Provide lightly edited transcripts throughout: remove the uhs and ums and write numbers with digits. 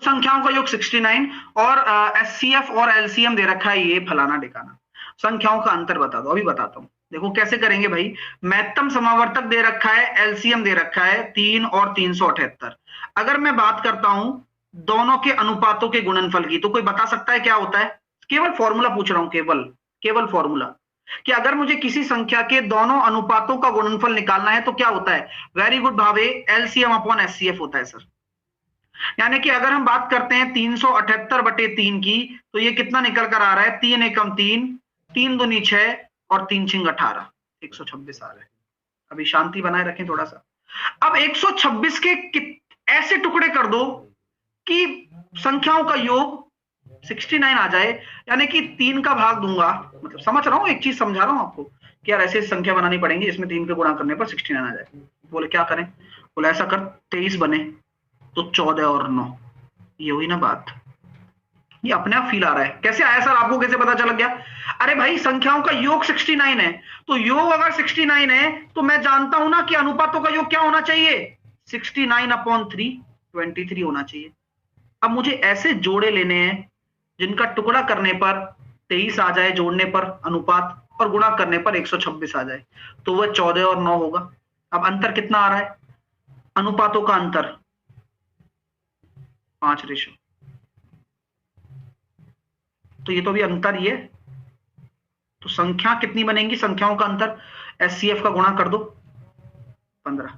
संख्याओं का योग 69 और एचसीएफ और एलसीएम दे रखा है ये फलाना ढिकाना। संख्याओं का अंतर बता दो, अभी बताता हूं। देखो कैसे करेंगे भाई, महत्तम समावर्तक दे रखा है, एलसीएम दे रखा है 3 और 378। अगर मैं बात करता हूं दोनों के अनुपातों के गुणनफल की, तो कोई बता सकता है क्या होता है? केवल फॉर्मूला पूछ रहा हूं, केवल फॉर्मूला कि अगर मुझे किसी संख्या के दोनों अनुपातों का गुणनफल निकालना है तो क्या होता है? वेरी गुड भावे, एलसीएम अपॉन एचसीएफ होता है सर। यानी कि अगर हम बात करते हैं 378/3 की, तो ये कितना निकल कर आ रहा है? 3 एकम 3, 3 दूनी 6 और 3 छिंग 18, 126 आ रहा है। अभी शांति बनाए रखें थोड़ा सा। अब 126 के ऐसे टुकड़े कर दो कि संख्याओं का योग 69 आ जाए, यानी कि 3 का भाग दूंगा। मतलब समझ रहा हूं, एक चीज समझा रहा हूं आपको कि यार ऐसे संख्या बनानी पड़ेगी इसमें 3 के गुणा करने पर 69 आ जाए। बोले क्या करें? बोले ऐसा कर 23 बने तो 14 और 9, ये हुई ना बात। ये अपने आप फील आ रहा है। कैसे आया सर, आपको कैसे पता चल गया? अरे भाई संख्याओं का योग 69 है, तो योग अगर 69 है तो मैं जानता हूं ना कि अनुपातों का योग क्या होना चाहिए? 69/3, 23 होना चाहिए। अब मुझे ऐसे जोड़े लेने हैं जिनका टुकड़ा करने पर 23 आ जाए, जोड़ने पर अनुपात, और गुणा करने पर 126 आ जाए, तो वह 14 और 9 होगा। अब अंतर कितना आ रहा है? अनुपातों का अंतर 5 तो ये तो भी अंतर ही है। तो संख्या कितनी बनेंगी? संख्याओं का अंतर एचसीएफ का गुणा कर दो 15।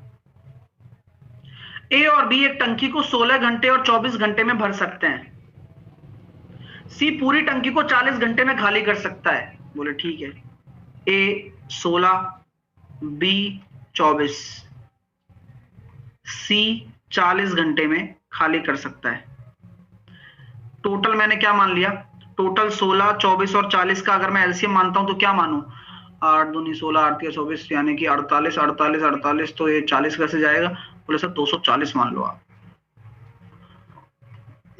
ए और बी एक टंकी को 16 घंटे और 24 घंटे में भर सकते हैं। सी पूरी टंकी को 40 घंटे में खाली कर सकता है। बोले ठीक है, ए 16, बी 24, सी 40 घंटे में खाली कर सकता है। टोटल मैंने क्या मान लिया? टोटल 16, 24 और 40 का अगर मैं एलसीएम मानता हूं तो क्या मानूं? 8 दूनी 16, 8 या 24, यानी कि 48, 48, 48, तो ये 40 कैसे जाएगा? बोले सर 240 मान लो आप।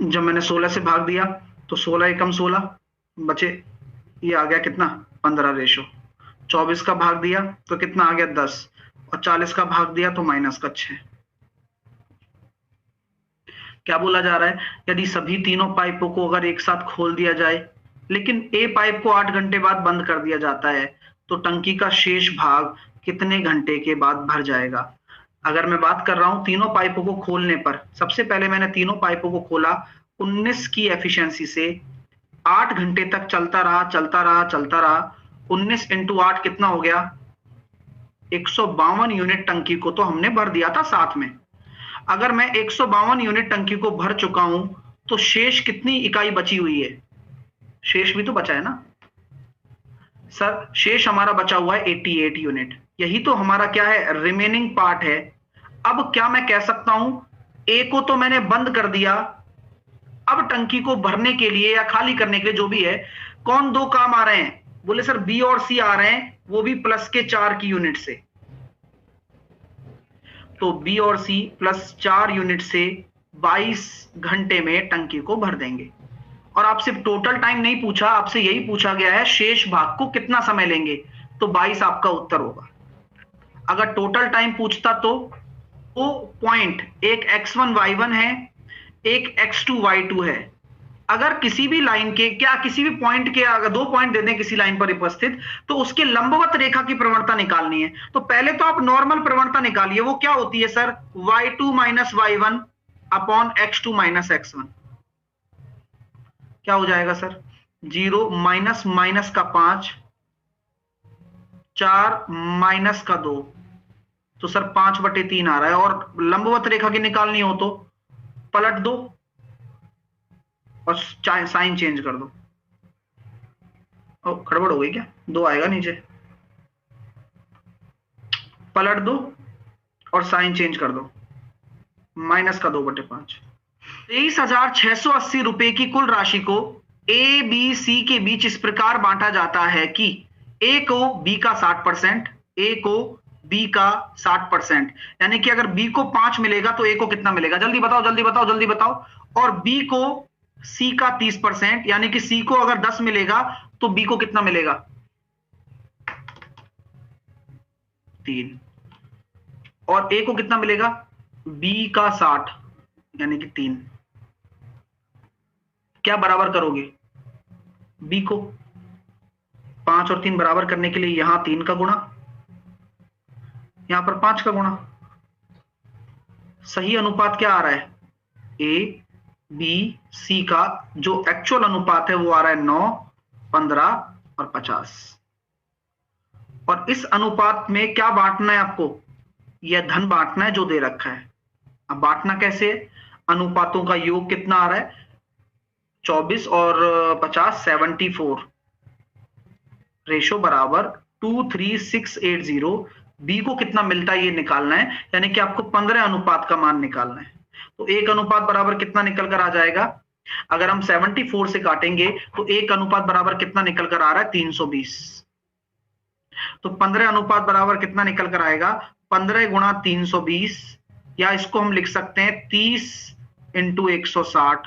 जब मैंने 16 से भाग दिया तो 16 एकम 16 बचे, ये आ गया कितना? 15। 24 का भाग दिया तो कितना आ गया? 10, और 40 का भाग दिया तो -6। क्या बोला जा रहा है? यदि सभी तीनों पाइपों को अगर एक साथ खोल दिया जाए, लेकिन ए पाइप को 8 घंटे बाद बंद कर दिया जाता है, तो टंकी का शेष भाग कितने घंटे के बाद भर जाएगा? अगर मैं बात कर रहा हूं तीनों पाइपों को खोलने पर, सबसे पहले मैंने तीनों पाइपों को खोला 19 की एफिशिएंसी से, 8 घंटे तक चलता रहा। 19 × 8 कितना हो गया? 152 यूनिट टंकी को तो हमने भर दिया था साथ में। अगर मैं 152 यूनिट टंकी को भर चुका हूं तो शेष कितनी इकाई बची हुई है? शेष भी तो बचा है ना सर, शेष हमारा बचा हुआ है 88 यूनिट। यही तो हमारा क्या है? रिमेनिंग पार्ट है। अब क्या मैं कह सकता हूं, ए को तो मैंने बंद कर दिया, अब टंकी को भरने के लिए या खाली करने के लिए जो भी है, कौन दो काम आ रहे हैं? बोले सर बी और सी आ रहे हैं, वो भी +4 की यूनिट से। तो बी और सी +4 यूनिट से 22 घंटे में टंकी को भर देंगे। और आपसे टोटल टाइम नहीं पूछा, आपसे यही पूछा गया है शेष भाग को कितना समय लेंगे, तो 22 आपका उत्तर होगा। अगर टोटल टाइम पूछता तो पॉइंट, एक x1 y1 है, एक x2 y2 है। अगर किसी भी लाइन के, क्या किसी भी पॉइंट के अगर 2 पॉइंट दे दें किसी लाइन पर उपस्थित, तो उसके लंबवत रेखा की प्रवणता निकालनी है। तो पहले तो आप नॉर्मल प्रवणता निकालिए, वो क्या होती है sir? y2 - y1 upon x2 - x1। क्या हो जाएगा सर? 0 माइनस का 5, 4 माइनस का 2, तो सर 5/3 आ रहा है। और लंबवत रेखा की निकालनी हो तो पलट दो और साइन चेंज कर दो। ओ गड़बड़ हो गई क्या? 2 आएगा नीचे, पलट दो और साइन चेंज कर दो, -2/5। 23,680 रुपए की कुल राशि को ए बी सी के बीच इस प्रकार बांटा जाता है कि ए को बी का 60%, ए को बी का 60%, यानी कि अगर बी को 5 मिलेगा तो ए को कितना मिलेगा? जल्दी बताओ जल्दी बताओ जल्दी बताओ। और बी को सी का 30%, यानी कि सी को अगर 10 मिलेगा तो बी को कितना मिलेगा? 3। और ए को कितना मिलेगा? बी का 60, यानी कि 3। क्या बराबर करोगे? बी को। 5 और 3 बराबर करने के लिए यहां 3 का गुणा, यहां पर 5 का गुणा। सही अनुपात क्या आ रहा है? ए बी सी का जो एक्चुअल अनुपात है वो आ रहा है 9, 15 और 50। और इस अनुपात में क्या बांटना है आपको? यह धन बांटना है जो दे रखा है। अब बांटना कैसे है? अनुपातों का योग कितना आ रहा है? 24 और 50, 74। रेशो बराबर 23680। बी को कितना मिलता है ये निकालना है, यानी कि आपको 15 अनुपात का मान निकालना है। तो एक अनुपात बराबर कितना निकल कर आ जाएगा? अगर हम 74 से काटेंगे तो एक अनुपात बराबर कितना निकल कर आ रहा है? 320। तो 15 अनुपात बराबर कितना निकल कर आएगा? 15 गुणा 320, या इसको हम लिख सकते हैं 30 इंटू 160,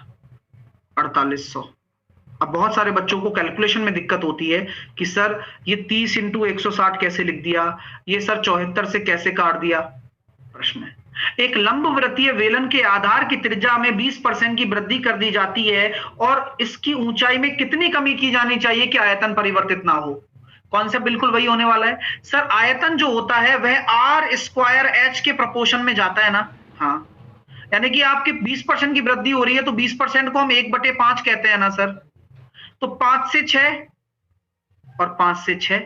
4800। अब बहुत सारे बच्चों को कैलकुलेशन में दिक्कत होती है कि सर ये 30 इंटू 160 कैसे लिख दिया, ये सर 74 से कैसे काट दिया। प्रश्न है, एक लंबवृत्तीय वेलन के आधार की त्रिज्या में 20% की वृद्धि कर दी जाती है और इसकी ऊंचाई में कितनी कमी की जानी चाहिए कि आयतन परिवर्तित ना हो? कॉन्सेप्ट बिल्कुल वही होने वाला है सर। आयतन जो होता है वह आर स्क्वायर एच के प्रोपोर्शन में जाता है ना। हाँ, यानी कि आपकी 20% की वृद्धि हो रही है तो 20% को हम 1/5 कहते हैं ना सर। तो 5 से 6 और 5 से 6,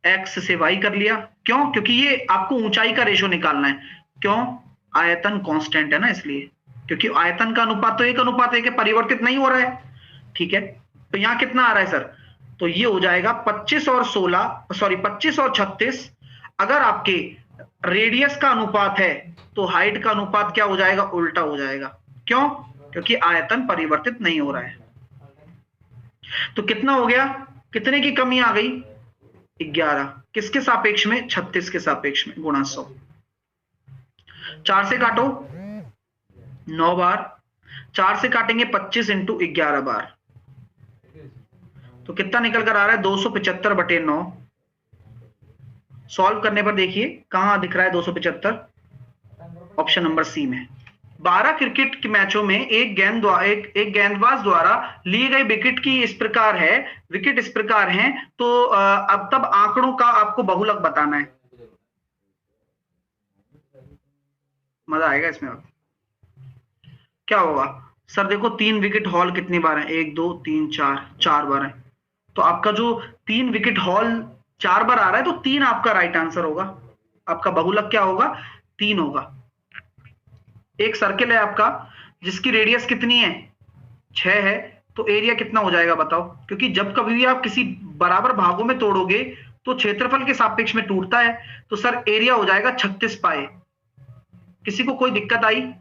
x से y कर लिया। क्यों? क्योंकि ये आपको ऊंचाई का रेशो निकालना है। क्यों? आयतन कांस्टेंट है ना, इसलिए। क्योंकि आयतन का अनुपात तो 1:1 है, परिवर्तित नहीं हो रहा है। ठीक है, तो यहां कितना आ रहा है सर? तो ये हो जाएगा 25 और 36। अगर आपके रेडियस का अनुपात है तो हाइट का अनुपात क्या हो जाएगा? उल्टा हो जाएगा। क्यों? क्योंकि आयतन परिवर्तित नहीं हो रहा है। तो कितना हो गया? कितने की कमी आ गई? 11। किसके सापेक्ष में? 36 के सापेक्ष में, गुणा 100। 4 से काटो 9 बार, 4 से काटेंगे 25 इंटू 11 बार, तो कितना निकल कर आ रहा है? 275/9। सॉल्व करने पर देखिए कहां दिख रहा है 275? ऑप्शन नंबर सी में। 12 क्रिकेट के मैचों में एक गेंदबाज द्वारा ली गई विकेट की इस प्रकार है, विकेट इस प्रकार हैं, तो अब तब आंकड़ों का आपको बहुलक बताना है। मजा आएगा इसमें। अब क्या होगा सर? देखो 3 विकेट हॉल कितनी बार है? 1 2 3 4 बार है। तो आपका जो 3 विकेट हॉल 4 बार आ रहा है तो 3 आपका राइट आंसर होगा। आपका बहुलक क्या होगा? 3 होगा। एक सर्किल है आपका जिसकी रेडियस कितनी है? 6 है, तो एरिया कितना हो जाएगा बताओ? क्योंकि जब कभी भी आप किसी बराबर भागों में तोड़ोगे तो क्षेत्रफल के सापेक्ष में टूटता है, तो सर एरिया हो जाएगा 36 पाए। किसी को कोई दिक्कत आई?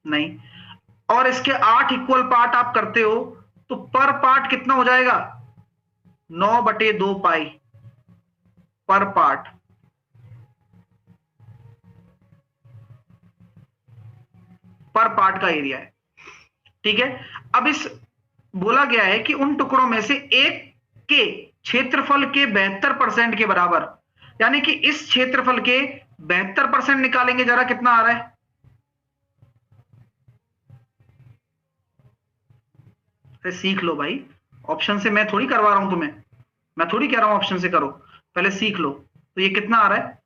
नहीं। और इसके 8 इक्वल पार्ट आप करते हो तो पर पार्ट कितना हो जाएगा? 9/2 पाई पर पार्ट। पर पार्ट का एरिया है। ठीक है, अब इस बोला गया है कि उन टुकड़ों में से एक के क्षेत्रफल के 72% के बराबर, यानी कि इस क्षेत्रफल के 72% निकालेंगे। जरा कितना आ रहा है? अरे सीख लो भाई, ऑप्शन से मैं थोड़ी करवा रहा हूं तुम्हें, मैं थोड़ी कह रहा हूं ऑप्शन से करो, पहले सीख लो। तो ये कितना आ रहा है?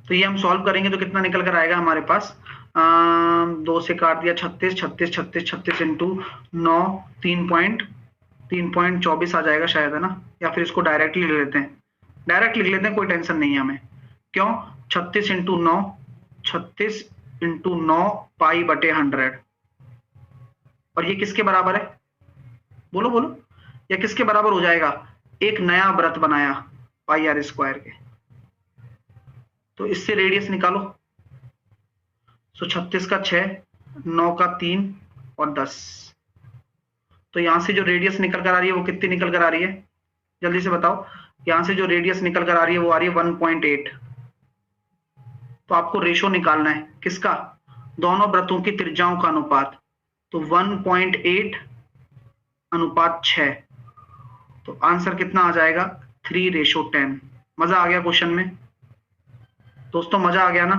तो ये हम सॉल्व करेंगे तो कितना निकल कर आएगा हमारे पास? 2 से काट दिया 36, 36, 36, 36 इंटू 9, 3.24 आ जाएगा शायद, है ना? या फिर इसको डायरेक्टली लिख लेते हैं, डायरेक्ट लिख लेते हैं, कोई टेंशन नहीं है हमें। क्यों? 36 इंटू 9, 36 इंटू 9 π/100। और ये किसके बराबर है? बोलो बोलो, या किसके बराबर हो जाएगा? एक नया व्रत बनाया πr² के, तो इससे रेडियस निकालो। तो 36 का 6, 9 का 3 और 10। तो यहां से जो रेडियस निकल कर आ रही है वो कितनी निकल कर आ रही है? जल्दी से बताओ। यहां से जो रेडियस निकल कर आ रही है वो आ रही है 1.8। तो आपको रेशो निकालना है किसका? दोनों वृत्तों की त्रिज्याओं का अनुपात। तो 1.8 अनुपात 6, तो आंसर कितना आ जाएगा? 3:10। मजा आ गया क्वेश्चन में? दोस्तों मजा आ गया ना।